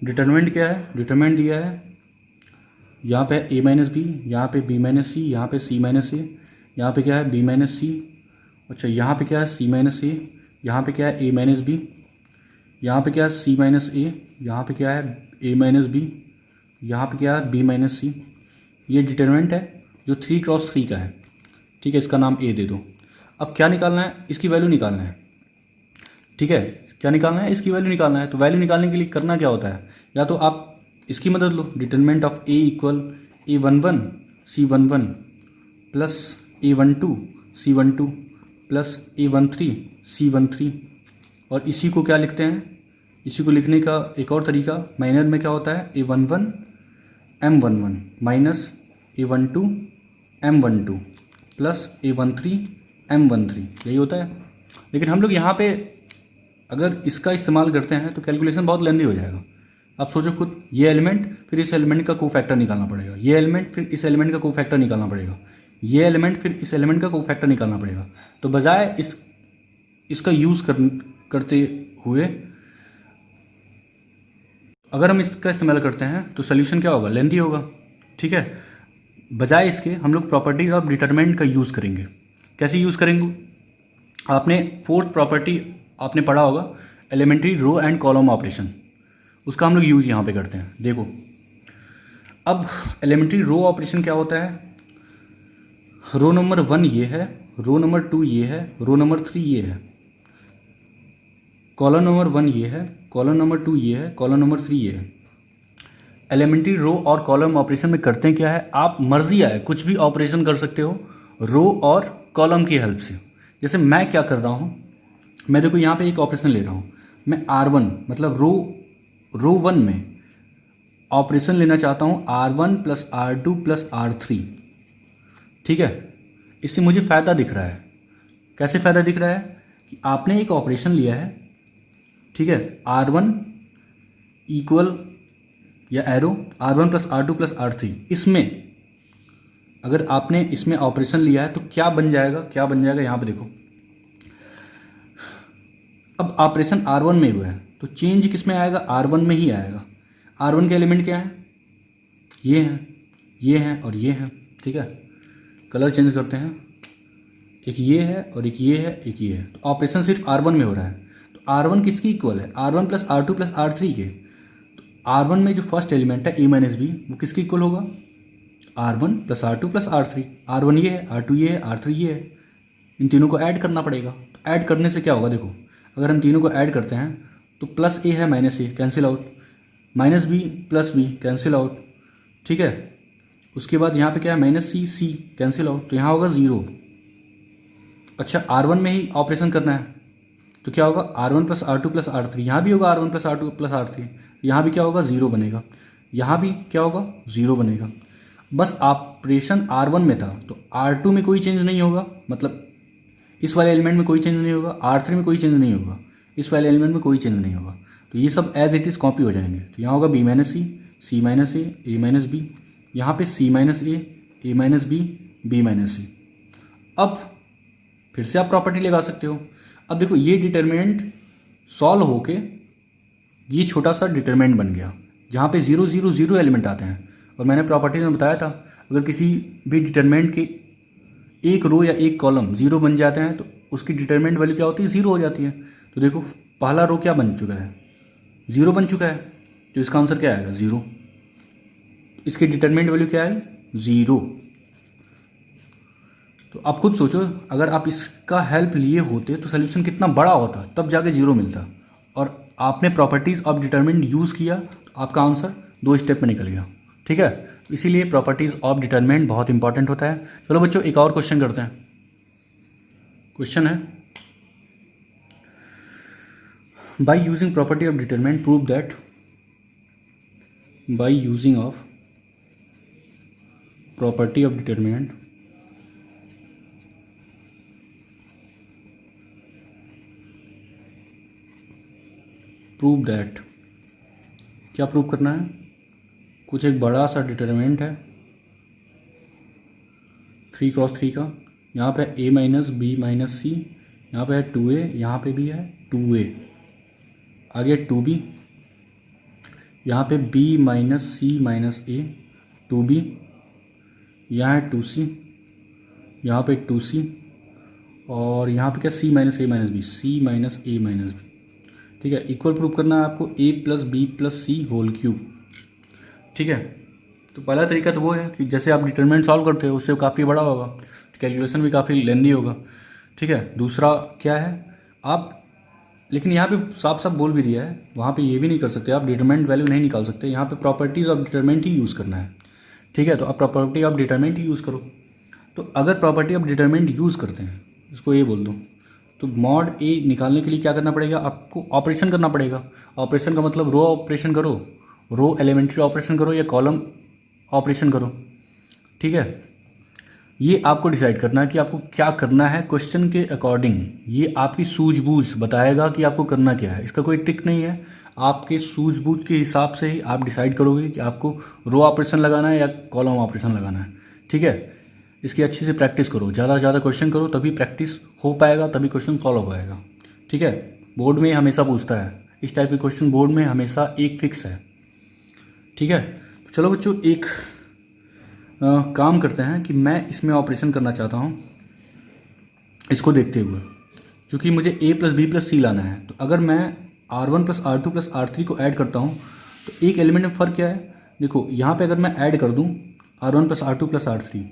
डिटरमिनेंट क्या है, डिटरमिनेंट दिया है यहाँ पे a माइनस बी, यहाँ पे b माइनस सी, यहाँ पे c माइनस ए, यहाँ पे क्या है b माइनस सी, अच्छा यहाँ पे क्या है c माइनस ए, यहाँ पे क्या है a माइनस बी, यहाँ पे क्या है c माइनस ए, यहाँ पे क्या है a माइनस बी, यहाँ पे क्या है b माइनस सी। ये डिटरमिनेंट है जो 3x3 का है। ठीक है, इसका नाम a दे दो। अब क्या निकालना है, इसकी वैल्यू निकालना है। ठीक है, क्या निकालना है, इसकी वैल्यू निकालना है। तो वैल्यू निकालने के लिए करना क्या होता है, या तो आप इसकी मदद लो, determinant of a equal a11 c11 plus a12 c12 plus a13 c13, और इसी को क्या लिखते हैं, इसी को लिखने का एक और तरीका माइनर में क्या होता है, a11 m11 minus a12 m12 plus a13 m13, यही होता है। लेकिन हम लोग यहाँ पे अगर इसका इस्तेमाल करते हैं तो कैलकुलेशन बहुत लेंदी हो जाएगा। आप सोचो खुद, ये एलिमेंट फिर इस एलिमेंट का कोफैक्टर निकालना पड़ेगा, ये एलिमेंट फिर इस एलिमेंट का कोफैक्टर निकालना पड़ेगा, ये एलिमेंट फिर इस एलिमेंट का कोफैक्टर निकालना पड़ेगा। तो बजाय इसका यूज़ करते हुए अगर हम इसका इस्तेमाल करते हैं तो सोल्यूशन क्या होगा, लेंथी होगा। ठीक है, बजाय इसके हम लोग प्रॉपर्टीज ऑफ डिटरमिनेंट का यूज़ करेंगे। कैसे यूज़ करेंगे, आपने फोर्थ प्रॉपर्टी आपने पढ़ा होगा, elementary row and column operation, उसका हम लोग यूज़ यहाँ पे करते हैं। देखो अब एलिमेंट्री रो ऑपरेशन क्या होता है, रो नंबर 1 ये है, रो नंबर 2 ये है, रो नंबर 3 ये है, कॉलम नंबर 1 ये है, कॉलम नंबर 2 ये है, कॉलम नंबर 3 ये है। एलिमेंट्री रो और कॉलम ऑपरेशन में करते हैं क्या है, आप मर्जी आए कुछ भी ऑपरेशन कर सकते हो रो और कॉलम की हेल्प से। जैसे मैं क्या कर रहा हूँ, मैं देखो यहाँ पे एक ऑपरेशन ले रहा हूँ, मैं R1 मतलब रो 1 में ऑपरेशन लेना चाहता हूँ R1 plus R2 plus R3। ठीक है, इससे मुझे फ़ायदा दिख रहा है। कैसे फ़ायदा दिख रहा है कि आपने एक ऑपरेशन लिया है, ठीक है, R1 इक्वल या arrow R1 plus R2 plus R3। इसमें अगर आपने इसमें ऑपरेशन लिया है तो क्या बन जाएगा, यहाँ पे देखो। अब ऑपरेशन R1 में हुआ है तो चेंज किस में आएगा, R1 में ही आएगा। R1 के एलिमेंट क्या है, ये हैं और ये हैं। ठीक है, कलर चेंज करते हैं, एक ये है और एक ये है, एक ये है। तो ऑपरेशन सिर्फ R1 में हो रहा है। तो R1 किसकी इक्वल है, R1 plus R2 plus R3 के। तो R1 में जो फर्स्ट एलिमेंट है A माइनस बी वो किसकी इक्वल होगा, R1 plus R2 plus R3। R1 ये है, R2 ये है, R3 ये है, इन तीनों को ऐड करना पड़ेगा। तो ऐड करने से क्या होगा, देखो अगर हम तीनों को ऐड करते हैं तो प्लस A है minus A cancel out, minus B plus B cancel out. ठीक है, उसके बाद यहाँ पे क्या है, माइनस सी कैंसिल आउट, तो यहाँ होगा 0। अच्छा R1 में ही ऑपरेशन करना है तो क्या होगा, R1 plus R2 plus R3, यहाँ भी होगा R1 plus R2 plus R3, यहाँ भी क्या होगा 0 बनेगा, यहाँ भी क्या होगा 0 बनेगा। बस ऑपरेशन R1 में था तो R2 में कोई चेंज नहीं होगा, मतलब इस वाले एलिमेंट में कोई चेंज नहीं होगा, R3 में कोई चेंज नहीं होगा, इस वाले एलिमेंट में कोई चेंज नहीं होगा। तो ये सब एज इट इज़ कॉपी हो जाएंगे। तो यहाँ होगा B माइनस सी माइनस ए माइनस बी, यहाँ पे C माइनस ए माइनस बी माइनस सी। अब फिर से आप प्रॉपर्टी लगा सकते हो। अब देखो ये डिटरमिनेंट सॉल्व होके ये छोटा सा डिटरमिनेंट बन गया जहाँ पे 0 0 0 एलिमेंट आते हैं। और मैंने प्रॉपर्टी में बताया था अगर किसी भी डिटरमिनेंट के एक रो या एक कॉलम 0 बन जाते हैं तो उसकी डिटरमिनेंट वैल्यू क्या होती है, 0 हो जाती है। तो देखो पहला रो क्या बन चुका है, 0 बन चुका है, तो इसका आंसर क्या आएगा 0। इसकी डिटरमिनेंट वैल्यू क्या है 0। तो आप खुद सोचो अगर आप इसका हेल्प लिए होते तो सोल्यूशन कितना बड़ा होता, तब जाके 0 मिलता। और आपने प्रॉपर्टीज़ ऑफ डिटरमिनेंट यूज़ किया तो आपका आंसर 2 स्टेप में निकल गया। ठीक है, इसीलिए प्रॉपर्टीज़ ऑफ डिटरमिनेंट बहुत इंपॉर्टेंट होता है। चलो बच्चों एक और क्वेश्चन करते हैं। क्वेश्चन है, by using property of determinant prove that, by using of property of determinant prove that, क्या प्रूव करना है, कुछ एक बड़ा सा डिटरमिनेंट है 3×3 का, यहाँ पे A माइनस बी माइनस सी, यहाँ पे है 2A, यहाँ पे भी है 2A, आगे 2B, यहाँ पे B minus C minus A 2B, यहाँ है 2C, यहाँ पे 2C, और यहाँ पे क्या C minus A minus B, C minus A minus B. ठीक है, इक्वल प्रूफ करना है आपको A plus B plus C whole cube. ठीक है, तो पहला तरीका तो वो है कि जैसे आप डिटरमिनेंट सॉल्व करते हो उससे काफ़ी बड़ा होगा, कैलकुलेशन भी काफ़ी लेंदी होगा। ठीक है, दूसरा क्या है आप, लेकिन यहाँ पे साफ साफ बोल भी दिया है, वहाँ पे ये भी नहीं कर सकते आप, डिटरमिनेंट वैल्यू नहीं निकाल सकते, यहाँ पे properties of determinant he use करना है। ठीक है, तो आप property of determinant he use करो। तो अगर प्रॉपर्टी ऑफ डिटरमिनेंट यूज़ करते हैं, इसको ये बोल दो, तो मॉड ए निकालने के लिए क्या करना पड़ेगा, आपको ऑपरेशन करना पड़ेगा। ऑपरेशन का मतलब रो ऑपरेशन करो, रो एलिमेंट्री ऑपरेशन करो या कॉलम ऑपरेशन करो। ठीक है, ये आपको डिसाइड करना है कि आपको क्या करना है क्वेश्चन के अकॉर्डिंग। ये आपकी सूझबूझ बताएगा कि आपको करना क्या है, इसका कोई ट्रिक नहीं है। आपके सूझबूझ के हिसाब से ही आप डिसाइड करोगे कि आपको रो ऑपरेशन लगाना है या कॉलम ऑपरेशन लगाना है। ठीक है, इसकी अच्छे से प्रैक्टिस करो, ज़्यादा से ज़्यादा क्वेश्चन करो, तभी प्रैक्टिस हो पाएगा, तभी क्वेश्चन सॉल्व हो पाएगा। ठीक है, बोर्ड में हमेशा पूछता है इस टाइप के क्वेश्चन, बोर्ड में हमेशा एक फिक्स है। ठीक है, तो चलो बच्चों एक काम करते हैं कि मैं इसमें ऑपरेशन करना चाहता हूँ इसको देखते हुए, क्योंकि मुझे a प्लस बी प्लस सी लाना है। तो अगर मैं R1 plus R2 plus R3 को ऐड करता हूँ तो एक एलिमेंट में फ़र्क क्या है, देखो यहाँ पे अगर मैं ऐड कर दूँ R1 plus R2 plus R3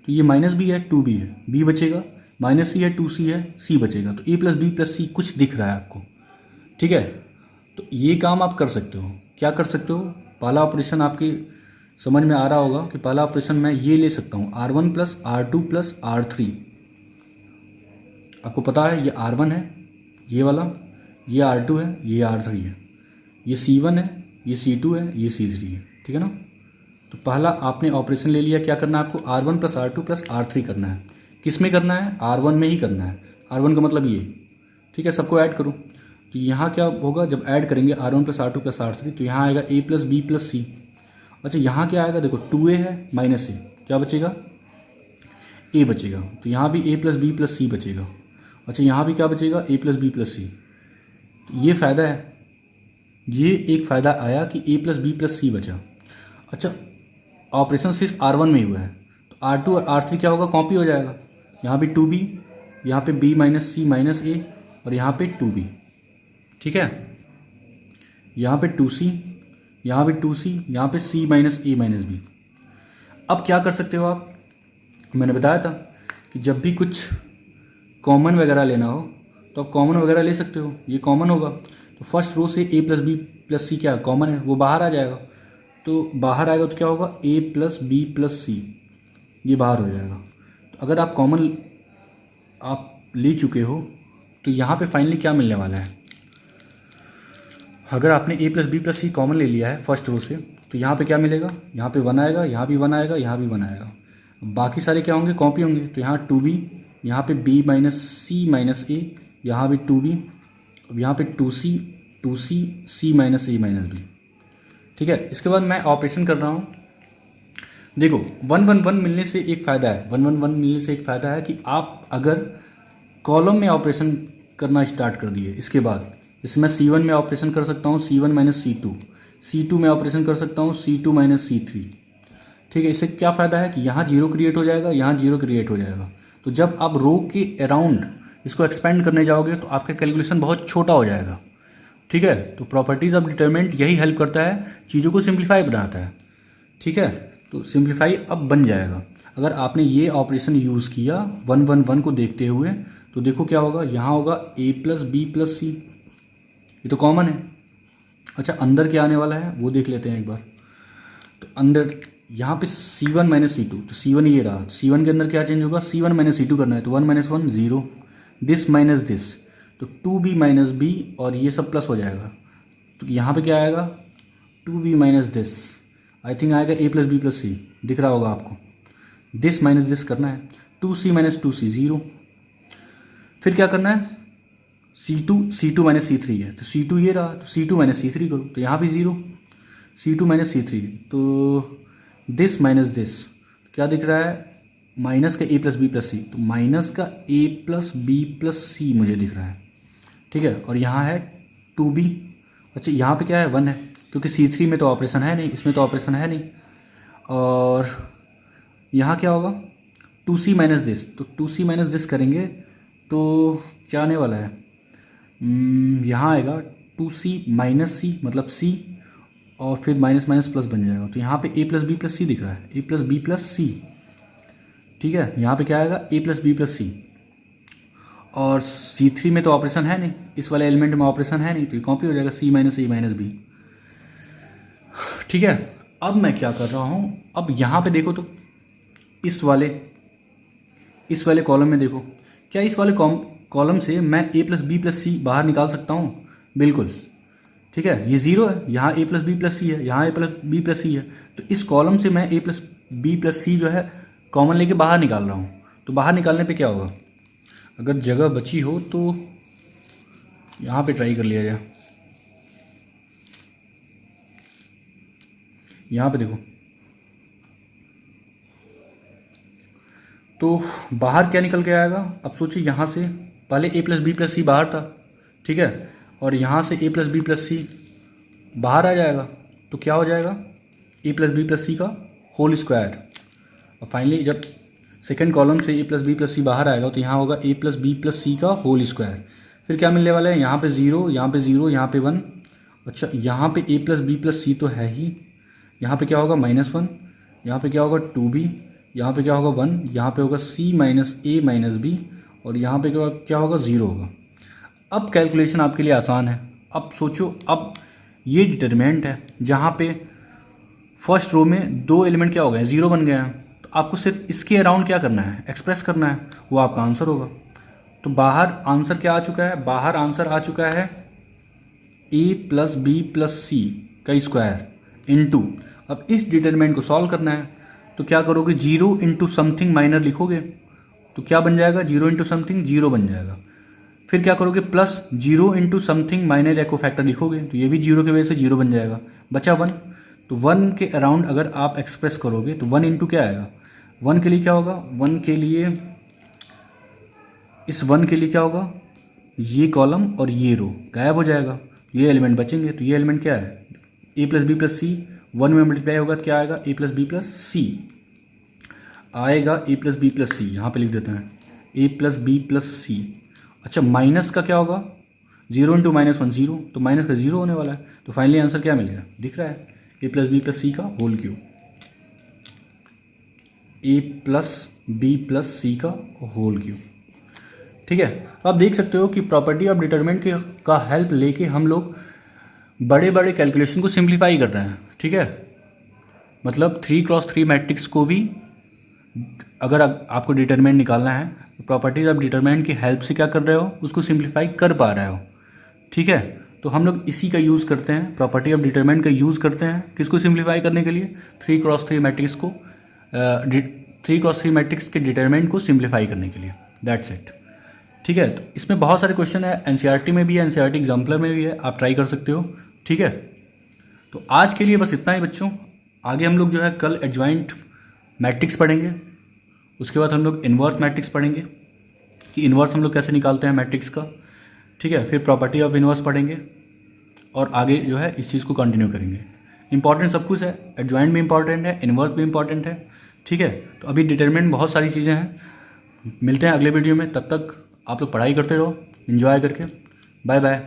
तो ये माइनस बी है, 2b है, b बचेगा, माइनस सी है, 2c है, c बचेगा। तो a प्लस बी प्लस सी कुछ दिख रहा है आपको। ठीक है, तो ये काम आप कर सकते हो। क्या कर सकते हो, पहला ऑपरेशन आपके समझ में आ रहा होगा कि पहला ऑपरेशन मैं ये ले सकता हूँ R1 plus R2 plus R3। आपको पता है ये R1 है, ये वाला, ये R2 है, ये R3 है, ये C1 है, ये C2 है, ये C3 है। ठीक है ना, तो पहला आपने ऑपरेशन ले लिया। क्या करना है आपको, R1 plus R2 plus R3 करना है। किस में करना है, R1 में ही करना है। R1 का मतलब ये। ठीक है, सबको ऐड करो तो यहाँ क्या होगा, जब ऐड करेंगे R1 plus R2 plus R3 तो यहाँ आएगा a प्लस बी प्लस सी। अच्छा यहाँ क्या आएगा, देखो 2a है माइनस a, क्या बचेगा, a बचेगा। तो यहाँ भी a प्लस बी प्लस सी बचेगा। अच्छा यहाँ भी क्या बचेगा, a प्लस बी प्लस सी। ये फ़ायदा है, ये एक फ़ायदा आया कि a प्लस बी प्लस सी बचा। अच्छा ऑपरेशन सिर्फ R1 में ही हुआ है, तो R2 और R3 क्या होगा, कॉपी हो जाएगा। यहाँ भी 2b, यहाँ पे b minus C minus a, और यहाँ पे 2b। ठीक है, यहाँ पे 2c, यहाँ पे 2c, यहाँ पे c minus a minus b। अब क्या कर सकते हो आप, मैंने बताया था कि जब भी कुछ कॉमन वगैरह लेना हो तो आप कॉमन वगैरह ले सकते हो। ये कॉमन होगा तो फर्स्ट रो से a प्लस बी प्लस सी क्या कॉमन है, वो बाहर आ जाएगा। तो बाहर आएगा तो क्या होगा, a प्लस बी प्लस सी, ये बाहर हो जाएगा। तो अगर आप कॉमन आप ले चुके हो तो यहाँ पे फाइनली क्या मिलने वाला है, अगर आपने a plus B plus C common ले लिया है फर्स्ट रो से तो यहाँ पे क्या मिलेगा, यहाँ पे 1 आएगा, यहाँ भी 1 आएगा, यहाँ भी 1 आएगा। बाकी सारे क्या होंगे, कॉपी होंगे। तो यहाँ 2b, यहाँ पे b minus C minus a, यहाँ भी 2b, अब यहाँ पे 2c c minus a minus b। ठीक है, इसके बाद मैं ऑपरेशन कर रहा हूँ। देखो 1 1 1 मिलने से एक फ़ायदा है, 1 1 1 मिलने से एक फ़ायदा है कि आप अगर कॉलम में ऑपरेशन करना स्टार्ट कर दिए, इसके बाद इसमें मैं C1 में ऑपरेशन कर सकता हूँ C1 माइनस C2, C2 में ऑपरेशन कर सकता हूँ C2 माइनस C3। ठीक है, इससे क्या फ़ायदा है कि यहाँ जीरो क्रिएट हो जाएगा, यहाँ जीरो क्रिएट हो जाएगा। तो जब आप रो के अराउंड इसको एक्सपेंड करने जाओगे तो आपका कैलकुलेशन बहुत छोटा हो जाएगा। ठीक है, तो प्रॉपर्टीज़ ऑफ डिटरमिनेंट यही हेल्प करता है, चीज़ों को सिंप्लीफाई बनाता है। ठीक है, तो सिंप्लीफाई अब बन जाएगा अगर आपने ये ऑपरेशन यूज़ किया 1 1 1 को देखते हुए। तो देखो क्या होगा, यहाँ होगा a प्लस बी प्लस सी, ये तो कॉमन है। अच्छा अंदर क्या आने वाला है वो देख लेते हैं एक बार। तो अंदर यहाँ पे C1 माइनस C2, तो C1 ये रहा, C1 के अंदर क्या चेंज होगा, C1 माइनस C2 करना है तो 1 माइनस 1 0, दिस माइनस दिस, तो 2b माइनस b, और ये सब प्लस हो जाएगा। तो यहाँ पे क्या आएगा, 2b minus this, I think आएगा a प्लस बी प्लस सी, दिख रहा होगा आपको। दिस माइनस दिस करना है, 2c माइनस 2c 0। फिर क्या करना है, C2 माइनस C3 है तो C2 ये रहा, तो C2 माइनस C3 करो तो यहाँ भी 0, C2 माइनस C3, तो दिस माइनस दिस क्या दिख रहा है, माइनस का a प्लस बी प्लस सी, तो माइनस का a प्लस बी प्लस सी मुझे दिख रहा है। ठीक है, और यहाँ है 2b। अच्छा यहाँ पे क्या है, 1 है, क्योंकि C3 में तो ऑपरेशन है नहीं, इसमें तो ऑपरेशन है नहीं। और यहाँ क्या होगा, 2c माइनस दिस, तो 2c माइनस दिस करेंगे तो क्या आने वाला है, यहाँ आएगा 2c माइनस सी मतलब c, और फिर माइनस माइनस प्लस बन जाएगा। तो यहाँ पे a प्लस बी प्लस सी दिख रहा है, a प्लस बी प्लस सी। ठीक है, यहाँ पे क्या आएगा, a प्लस बी प्लस सी, और C3 में तो ऑपरेशन है नहीं, इस वाले एलिमेंट में ऑपरेशन है नहीं, तो ये कॉपी हो जाएगा c minus a minus B. ठीक है, अब मैं क्या कर रहा हूँ, अब यहाँ पे देखो तो इस वाले कॉलम में देखो, क्या इस वाले कॉलम से मैं a प्लस बी प्लस सी बाहर निकाल सकता हूँ, बिल्कुल। ठीक है, ये 0 है, यहाँ a प्लस बी प्लस सी है, यहाँ a प्लस बी प्लस सी है, तो इस कॉलम से मैं a प्लस बी प्लस सी जो है कॉमन लेके बाहर निकाल रहा हूँ। तो बाहर निकालने पे क्या होगा, अगर जगह बची हो तो यहाँ पे ट्राई कर लिया जाए। यहाँ पे देखो तो बाहर क्या निकल के आएगा, अब सोचिए यहाँ से पहले a प्लस बी प्लस सी बाहर था, ठीक है, और यहाँ से a प्लस बी प्लस सी बाहर आ जाएगा, तो क्या हो जाएगा a plus B plus C का होल स्क्वायर। और फाइनली जब सेकेंड कॉलम से a प्लस बी प्लस सी बाहर आएगा तो यहाँ होगा a plus B plus C का होल स्क्वायर। फिर क्या मिलने वाला है, यहाँ पे 0, यहाँ पे 0, यहाँ पे 1। अच्छा, यहाँ पे a प्लस बी प्लस सी तो है ही, यहाँ पे क्या होगा -1, यहाँ पे क्या होगा 2b, यहाँ पे क्या होगा 1, यहाँ पे होगा c minus a minus b, और यहाँ पे क्या होगा 0 होगा। अब कैलकुलेशन आपके लिए आसान है। अब सोचो, अब ये डिटरमिनेंट है जहाँ पे फर्स्ट रो में 2 एलिमेंट क्या हो गए, 0 बन गए हैं, तो आपको सिर्फ इसके अराउंड क्या करना है, एक्सप्रेस करना है, वो आपका आंसर होगा। तो बाहर आंसर क्या आ चुका है, बाहर आंसर आ चुका है a plus B plus C का स्क्वायर इनटू, अब इस डिटरमिनेंट को सॉल्व करना है तो क्या करोगे, 0 इंटू समथिंग माइनर लिखोगे तो क्या बन जाएगा, 0 इंटू समथिंग 0 बन जाएगा। फिर क्या करोगे, प्लस 0 इंटू समथिंग माइनर एको फैक्टर लिखोगे तो ये भी 0 की वजह से 0 बन जाएगा, बचा 1। तो 1 के अराउंड अगर आप एक्सप्रेस करोगे तो 1 इंटू क्या आएगा, 1 के लिए क्या होगा, 1 के लिए, इस 1 के लिए क्या होगा, ये कॉलम और ये रो गायब हो जाएगा, ये एलिमेंट बचेंगे। तो ये एलिमेंट क्या है, a प्लस बी प्लस सी, 1 में मल्टीप्लाई होगा तो क्या आएगा, a प्लस बी प्लस सी आएगा, a प्लस बी प्लस सी यहाँ पर लिख देते हैं, a प्लस बी प्लस सी। अच्छा, माइनस का क्या होगा, 0 इंटू -1 0, तो माइनस का 0 होने वाला है। तो फाइनली आंसर क्या मिल गया, दिख रहा है, a plus B plus C का whole cube, a plus B plus C का होल क्यूब। ठीक है, तो आप देख सकते हो कि प्रॉपर्टी ऑफ डिटरमिनेंट का हेल्प लेके हम लोग बड़े बड़े कैलकुलेशन को सिंप्लीफाई कर रहे हैं। ठीक है, मतलब 3x3 मैट्रिक्स को भी अगर आपको डिटरमिनेंट निकालना है तो प्रॉपर्टीज ऑफ डिटरमिनेंट की हेल्प से क्या कर रहे हो, उसको सिंप्लीफाई कर पा रहे हो। ठीक है, तो हम लोग इसी का यूज़ करते हैं, प्रॉपर्टी ऑफ डिटरमिनेंट का यूज़ करते हैं किसको सिंप्लीफाई करने के लिए, 3x3 मैट्रिक्स को, 3x3 मैट्रिक्स के डिटरमिनेंट को सिंप्लीफाई करने के लिए। That's it. ठीक है, तो इसमें बहुत सारे क्वेश्चन है, एनसीईआरटी में भी है, एनसीईआरटी एग्जाम्पलर में भी है, आप ट्राई कर सकते हो। ठीक है, तो आज के लिए बस इतना ही बच्चों। आगे हम लोग जो है कल एडजॉइंट मैट्रिक्स पढ़ेंगे, उसके बाद हम लोग इन्वर्स मैट्रिक्स पढ़ेंगे कि इन्वर्स हम लोग कैसे निकालते हैं मैट्रिक्स का। ठीक है, फिर प्रॉपर्टी ऑफ इन्वर्स पढ़ेंगे और आगे जो है इस चीज़ को कंटिन्यू करेंगे। इंपॉर्टेंट सब कुछ है, एडजॉइंट भी इंपॉर्टेंट है, इन्वर्स भी इंपॉर्टेंट है। ठीक है, तो अभी डिटरमिनेंट बहुत सारी चीज़ें हैं। मिलते हैं अगले वीडियो में, तब तक आप लोग पढ़ाई करते रहो एंजॉय करके। Bye bye.